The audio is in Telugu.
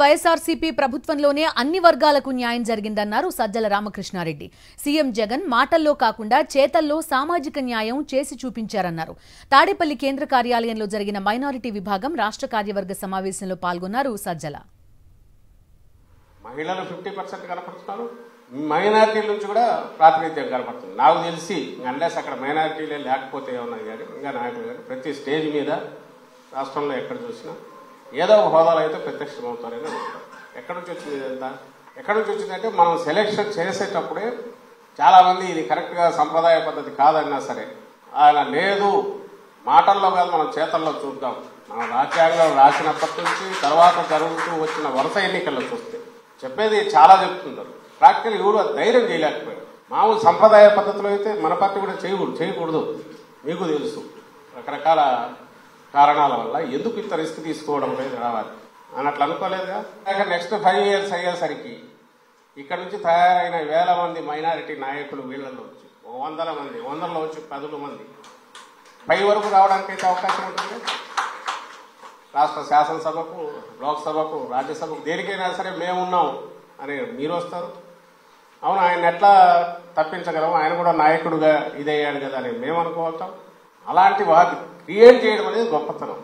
వైఎస్ఆర్సీపీ ప్రభుత్వంలోనే అన్ని వర్గాలకు న్యాయం జరిగిందన్నారు సజ్జల రామకృష్ణారెడ్డి. సీఎం జగన్ మాటల్లో కాకుండా చేతల్లో సామాజిక న్యాయం చేసి చూపించారన్నారు. తాడేపల్లి కేంద్ర కార్యాలయంలో జరిగిన మైనారిటీ విభాగం రాష్ట్ర కార్యవర్గ సమావేశంలో పాల్గొన్నారు సజ్జల. మహిళలు 50% కనపడుతున్నారు, మైనారిటీల నుంచి కూడా ప్రాతినిధ్యం కనపడుతుంది. నాకు తెలిసి అన్లెస్ అక్కడ మైనారిటీలే లేకపోతే ఏమన్నా కానీ ఇంకా నాయకులు కానీ ప్రతి స్టేజ్ మీద రాష్ట్రంలో ఎక్కడ చూసినా ఏదో ఒక హోదాలో అయితే ప్రత్యక్షమవుతారని అనుకుంటారు. ఎక్కడి నుంచి వచ్చింది ఇదంతా? ఎక్కడి నుంచి వచ్చిందంటే మనం సెలెక్షన్ చేసేటప్పుడే చాలామంది ఇది కరెక్ట్గా సంప్రదాయ పద్ధతి కాదన్నా సరే ఆయన లేదు, మాటల్లో కాదు మనం చేతల్లో చూద్దాం. మన రాజ్యాంగం రాసినప్పటి నుంచి తర్వాత జరుగుతూ వచ్చిన వరుస ఎన్నికల్లో చూస్తే చెప్పేది చాలా చెప్తున్నారు. ప్రాక్టికల్ ఎవరు ధైర్యం చేయలేకపోయారు. మామూలు సంప్రదాయ పద్ధతిలో అయితే మన పార్టీ కూడా చేయకూడదు. మీకు తెలుసు రకరకాల కారణాల వల్ల ఎందుకు ఇంత రిస్క్ తీసుకోవడం లేదు రావాలి అని అట్లా అనుకోలేదుగా. నెక్స్ట్ 5 years అయ్యేసరికి ఇక్కడ నుంచి తయారైన వేల మంది మైనారిటీ నాయకులు వీళ్ళల్లో వచ్చి 100 మంది, 100లో వచ్చి 10 మంది పై వరకు రావడానికి అయితే అవకాశం ఉంటుంది. రాష్ట్ర శాసనసభకు, లోక్సభకు, రాజ్యసభకు దేనికైనా సరే మేమున్నాం అని మీరు వస్తారు. అవును, ఆయన ఎట్లా తప్పించగలం, ఆయన కూడా నాయకుడుగా ఇదయ్యాడు కదా అని మేము అనుకోవటం. అలాంటి వాటి క్రియేట్ చేయడం అనేది గొప్పతనం.